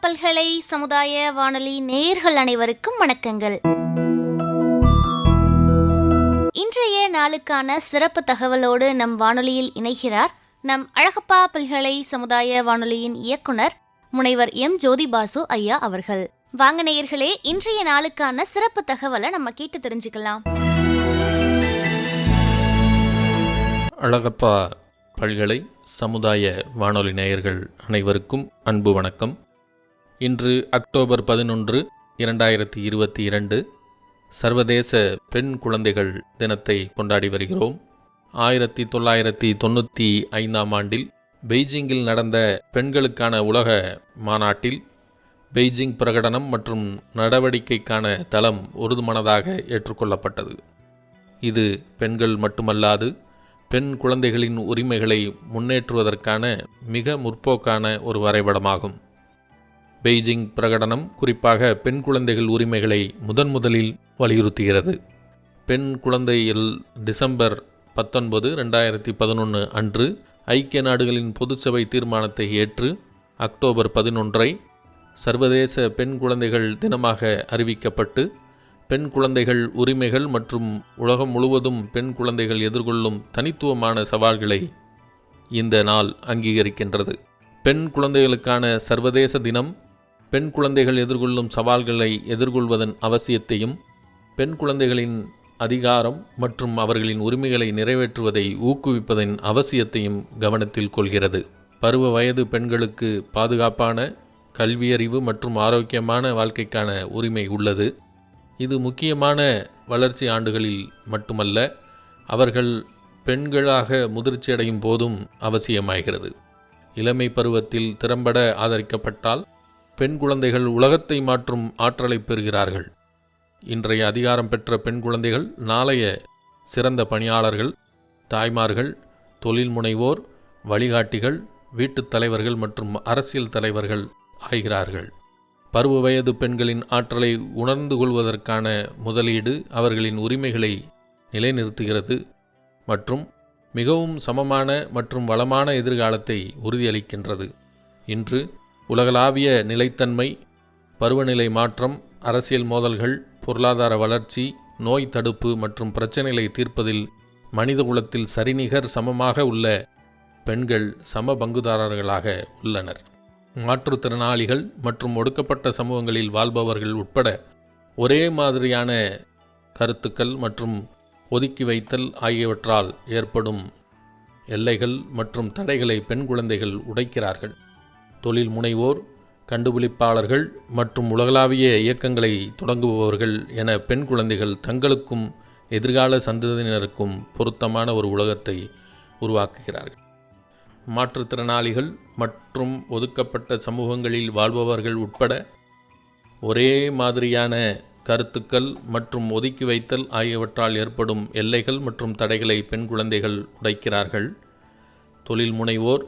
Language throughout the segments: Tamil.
பல்கலை சமுதாய வானொலி நேயர்கள் அனைவருக்கும் வணக்கங்கள். இன்றைய நாளுக்கான சிறப்பு தகவலோடு நம் வானொலியில் இணைகிறார் நம் அழகப்பா பல்கலை சமுதாய வானொலியின் இயக்குனர் முனைவர் எம் ஜோதிபாசு ஐயா அவர்கள். வாங்க நேயர்களே, இன்றைய நாளுக்கான சிறப்பு தகவலை நம்ம கேட்டு தெரிஞ்சுக்கலாம். அழகப்பா பல்கலை சமுதாய வானொலி நேயர்கள் அனைவருக்கும் அன்பு வணக்கம். இன்று அக்டோபர் 11, 2022 சர்வதேச பெண் குழந்தைகள் தினத்தை கொண்டாடி வருகிறோம். 1995 ஆண்டில் பெய்ஜிங்கில் நடந்த பெண்களுக்கான உலக மாநாட்டில் பெய்ஜிங் பிரகடனம் மற்றும் நடவடிக்கைக்கான தளம் ஒருமனதாக ஏற்றுக்கொள்ளப்பட்டது. இது பெண்கள் மட்டுமல்லாது பெண் குழந்தைகளின் உரிமைகளை முன்னேற்றுவதற்கான மிக முற்போக்கான ஒரு வரைபடமாகும். பெய்ஜிங் பிரகடனம் குறிப்பாக பெண் குழந்தைகள் உரிமைகளை முதலில் வலியுறுத்துகிறது. பெண் குழந்தைகள் டிசம்பர் 19, 2011 அன்று ஐக்கிய நாடுகளின் பொதுச்சபை தீர்மானத்தை ஏற்று அக்டோபர் 11 சர்வதேச பெண் குழந்தைகள் தினமாக அறிவிக்கப்பட்டு பெண் குழந்தைகள் உரிமைகள் மற்றும் உலகம் முழுவதும் பெண் குழந்தைகள் எதிர்கொள்ளும் தனித்துவமான சவால்களை இந்த நாள் அங்கீகரிக்கின்றது. பெண் குழந்தைகளுக்கான சர்வதேச தினம் பெண் குழந்தைகள் எதிர்கொள்ளும் சவால்களை எதிர்கொள்வதன் அவசியத்தையும் பெண் குழந்தைகளின் அதிகாரம் மற்றும் அவர்களின் உரிமைகளை நிறைவேற்றுவதை ஊக்குவிப்பதன் அவசியத்தையும் கவனத்தில் கொள்கிறது. பருவ வயது பெண்களுக்கு பாதுகாப்பான கல்வியறிவு மற்றும் ஆரோக்கியமான வாழ்க்கைக்கான உரிமை உள்ளது. இது முக்கியமான வளர்ச்சி ஆண்டுகளில் மட்டுமல்ல, அவர்கள் பெண்களாக முதிர்ச்சியடையும் போதும் அவசியமாகிறது. இளமை பருவத்தில் திறம்பட ஆதரிக்கப்பட்டால் பெண் குழந்தைகள் உலகத்தை மாற்றும் ஆற்றலை பெறுகிறார்கள். இன்றைய அதிகாரம் பெற்ற பெண் குழந்தைகள் நாளைய சிறந்த பணியாளர்கள், தாய்மார்கள், தொழில் முனைவோர், வழிகாட்டிகள், வீட்டுத் தலைவர்கள் மற்றும் அரசியல் தலைவர்கள் ஆகிறார்கள். பருவ வயது பெண்களின் ஆற்றலை உணர்ந்து கொள்வதற்கான முதலீடு அவர்களின் உரிமைகளை நிலைநிறுத்துகிறது மற்றும் மிகவும் சமமான மற்றும் வளமான எதிர்காலத்தை உறுதியளிக்கின்றது. இன்று உலகளாவிய நிலைத்தன்மை, பருவநிலை மாற்றம், அரசியல் மோதல்கள், பொருளாதார வளர்ச்சி, நோய் தடுப்பு மற்றும் பிரச்சனைகளை தீர்ப்பதில் மனிதகுலத்தில் சரிநிகர் சமமாக உள்ள பெண்கள் சம பங்குதாரர்களாக உள்ளனர். மாற்றுத்திறனாளிகள் மற்றும் ஒடுக்கப்பட்ட சமூகங்களில் வாழ்பவர்கள் உட்பட ஒரே மாதிரியான கருத்துக்கள் மற்றும் ஒதுக்கி வைத்தல் ஆகியவற்றால் ஏற்படும் எல்லைகள் மற்றும் தடைகளை பெண் குழந்தைகள் உடைக்கிறார்கள். தொழில் முனைவோர், கண்டுபிடிப்பாளர்கள் மற்றும் உலகளாவிய இயக்கங்களை தொடங்குபவர்கள் என பெண் குழந்தைகள் தங்களுக்கும் எதிர்கால சந்ததியினருக்கும் பொருத்தமான ஒரு உலகத்தை உருவாக்குகிறார்கள். மாற்றுத்திறனாளிகள் மற்றும் ஒதுக்கப்பட்ட சமூகங்களில் வாழ்பவர்கள் உட்பட ஒரே மாதிரியான கருத்துக்கள் மற்றும் ஒதுக்கி வைத்தல் ஆகியவற்றால் ஏற்படும் எல்லைகள் மற்றும் தடைகளை பெண் குழந்தைகள் உடைக்கிறார்கள். தொழில் முனைவோர்,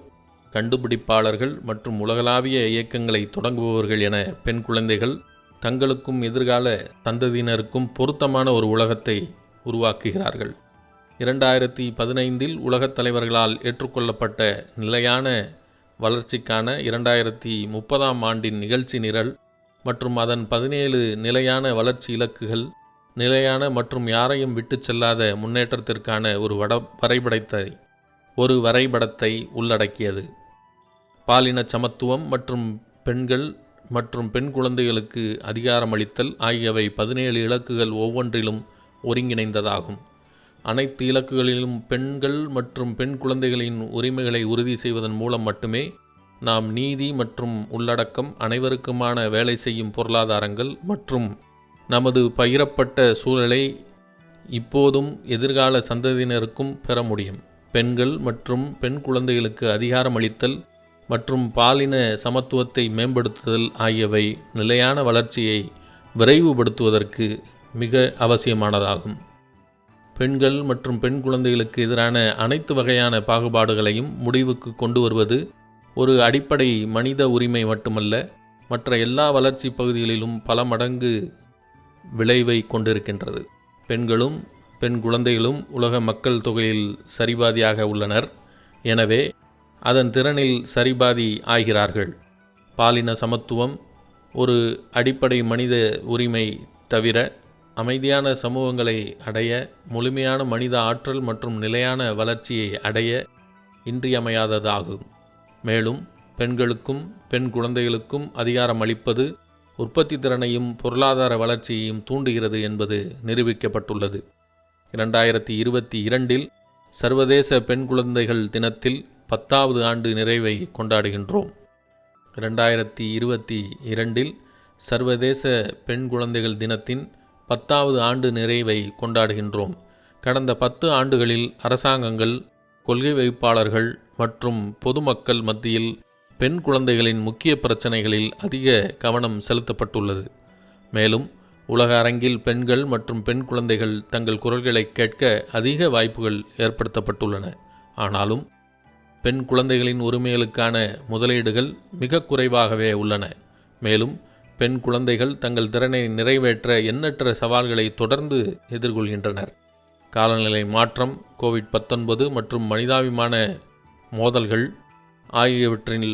கண்டுபிடிப்பாளர்கள் மற்றும் உலகளாவிய இயக்கங்களை தொடங்குபவர்கள் என பெண் குழந்தைகள் தங்களுக்கும் எதிர்கால சந்ததியினருக்கும் பொருத்தமான ஒரு உலகத்தை உருவாக்குகிறார்கள். 2015 உலகத் தலைவர்களால் ஏற்றுக்கொள்ளப்பட்ட நிலையான வளர்ச்சிக்கான 2030 ஆண்டின் நிகழ்ச்சி நிரல் மற்றும் அதன் 17 நிலையான வளர்ச்சி இலக்குகள் நிலையான மற்றும் யாரையும் விட்டுச் செல்லாத முன்னேற்றத்திற்கான ஒரு வரைபடத்தை உள்ளடக்கியது. பாலின சமத்துவம் மற்றும் பெண்கள் மற்றும் பெண் குழந்தைகளுக்கு அதிகாரமளித்தல் ஆகியவை 17 இலக்குகள் ஒவ்வொன்றிலும் ஒருங்கிணைந்ததாகும். அனைத்து இலக்குகளிலும் பெண்கள் மற்றும் பெண் குழந்தைகளின் உரிமைகளை உறுதி செய்வதன் மூலம் மட்டுமே நாம் நீதி மற்றும் உள்ளடக்கம், அனைவருக்குமான வேலை செய்யும் பொருளாதாரங்கள் மற்றும் நமது பகிரப்பட்ட சூழலை இப்போதும் எதிர்கால சந்ததியினருக்கும் பெற முடியும். பெண்கள் மற்றும் பெண் குழந்தைகளுக்கு அதிகாரமளித்தல் மற்றும் பாலின சமத்துவத்தை மேம்படுத்துதல் ஆகியவை நிலையான வளர்ச்சியை விரைவுபடுத்துவதற்கு மிக அவசியமானதாகும். பெண்கள் மற்றும் பெண் குழந்தைகளுக்கு எதிரான அனைத்து வகையான பாகுபாடுகளையும் முடிவுக்கு கொண்டு வருவது ஒரு அடிப்படை மனித உரிமை மட்டுமல்ல, மற்ற எல்லா வளர்ச்சி பகுதிகளிலும் பல மடங்கு விளைவை கொண்டிருக்கின்றது. பெண்களும் பெண் குழந்தைகளும் உலக மக்கள் தொகையில் சரிபாதியாக உள்ளனர். எனவே அதன் திறனில் சரிபாதி ஆகிறார்கள். பாலின சமத்துவம் ஒரு அடிப்படை மனித உரிமை தவிர அமைதியான சமூகங்களை அடைய, முழுமையான மனித ஆற்றல் மற்றும் நிலையான வளர்ச்சியை அடைய இன்றியமையாததாகும். மேலும் பெண்களுக்கும் பெண் குழந்தைகளுக்கும் அதிகாரம் அளிப்பது உற்பத்தி திறனையும் பொருளாதார வளர்ச்சியையும் தூண்டுகிறது என்பது நிரூபிக்கப்பட்டுள்ளது. 2022 சர்வதேச பெண் குழந்தைகள் தினத்தில் 10வது ஆண்டு நிறைவை கொண்டாடுகின்றோம். 2022 சர்வதேச பெண் குழந்தைகள் தினத்தின் 10வது ஆண்டு நிறைவை கொண்டாடுகின்றோம். கடந்த 10 ஆண்டுகளில் அரசாங்கங்கள், கொள்கை வகுப்பாளர்கள் மற்றும் பொதுமக்கள் மத்தியில் பெண் குழந்தைகளின் முக்கிய பிரச்சனைகளில் அதிக கவனம் செலுத்தப்பட்டுள்ளது. மேலும் உலக அரங்கில் பெண்கள் மற்றும் பெண் குழந்தைகள் தங்கள் குரல்களை கேட்க அதிக வாய்ப்புகள் ஏற்படுத்தப்பட்டுள்ளன. ஆனாலும் பெண் குழந்தைகளின் உரிமைகளுக்கான முதலீடுகள் மிக குறைவாகவே உள்ளன. மேலும் பெண் குழந்தைகள் தங்கள் திறனை நிறைவேற்ற எண்ணற்ற சவால்களை தொடர்ந்து எதிர்கொள்கின்றனர். காலநிலை மாற்றம், கோவிட்-19 மற்றும் மனிதாபிமான மோதல்கள் ஆகியவற்றில்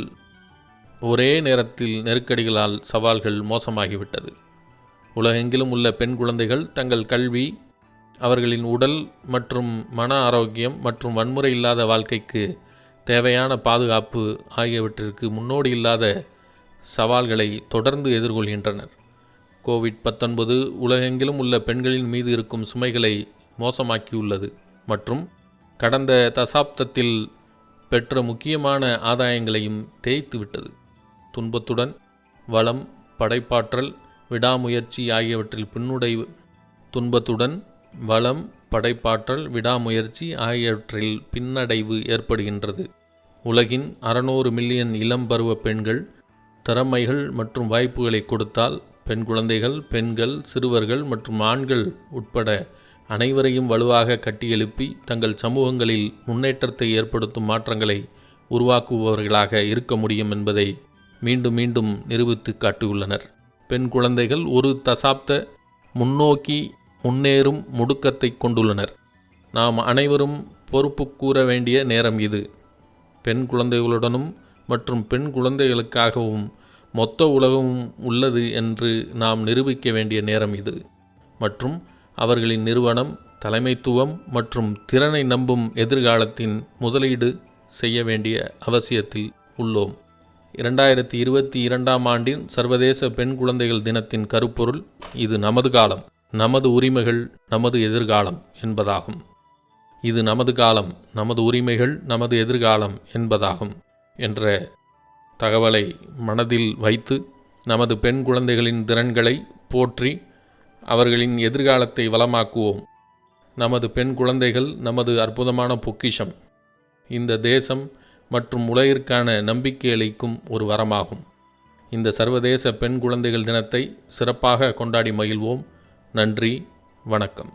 ஒரே நேரத்தில் நெருக்கடிகளால் சவால்கள் மோசமாகிவிட்டது. உலகெங்கிலும் உள்ள பெண் குழந்தைகள் தங்கள் கல்வி, அவர்களின் உடல் மற்றும் மன ஆரோக்கியம் மற்றும் வன்முறை இல்லாத வாழ்க்கைக்கு தேவையான பாதுகாப்பு ஆகியவற்றிற்கு முன்னோடி இல்லாத சவால்களை தொடர்ந்து எதிர்கொள்கின்றனர். கோவிட்-19 உலகெங்கிலும் உள்ள பெண்களின் மீது இருக்கும் சுமைகளை மோசமாக்கியுள்ளது மற்றும் கடந்த தசாப்தத்தில் பெற்ற முக்கியமான ஆதாயங்களையும் தேய்த்துவிட்டது. துன்பத்துடன் வளம், படைப்பாற்றல், விடாமுயற்சி ஆகியவற்றில் பின்னடைவு ஏற்படுகின்றது. உலகின் 600 மில்லியன் இளம் பருவ பெண்கள் திறமைகள் மற்றும் வாய்ப்புகளை கொடுத்தால், பெண் குழந்தைகள், பெண்கள், சிறுவர்கள் மற்றும் ஆண்கள் உட்பட அனைவரையும் வலுவாக கட்டியெழுப்பி தங்கள் சமூகங்களில் முன்னேற்றத்தை ஏற்படுத்தும் மாற்றங்களை உருவாக்குபவர்களாக இருக்க முடியும் என்பதை மீண்டும் மீண்டும் நிரூபித்து காட்டியுள்ளனர். பெண் குழந்தைகள் ஒரு தசாப்த முன்னோக்கி முன்னேறும் முடுக்கத்தை கொண்டுள்ளனர். நாம் அனைவரும் பொறுப்பு கூற வேண்டிய நேரம் இது. பெண் குழந்தைகளுடனும் மற்றும் பெண் குழந்தைகளுக்காகவும் மொத்த உலகமும் உள்ளது என்று நாம் நிரூபிக்க வேண்டிய நேரம் இது. மற்றும் அவர்களின் நிறுவனம், தலைமைத்துவம் மற்றும் திறனை நம்பும் எதிர்காலத்தின் முதலீடு செய்ய வேண்டிய அவசியத்தில் உள்ளோம். 2022 ஆண்டின் சர்வதேச பெண் குழந்தைகள் தினத்தின் கருப்பொருள் இது நமது காலம், நமது உரிமைகள், நமது எதிர்காலம் என்பதாகும். இது நமது காலம், நமது உரிமைகள், நமது எதிர்காலம் என்பதாகும் என்ற தகவலை மனதில் வைத்து நமது பெண் குழந்தைகளின் திறன்களை போற்றி அவர்களின் எதிர்காலத்தை வளமாக்குவோம். நமது பெண் குழந்தைகள் நமது அற்புதமான பொக்கிஷம். இந்த தேசம் மற்றும் உலகிற்கான நம்பிக்கை அளிக்கும் ஒரு வரமாகும். இந்த சர்வதேச பெண் குழந்தைகள் தினத்தை சிறப்பாக கொண்டாடி மகிழ்வோம். நன்றி, வணக்கம்.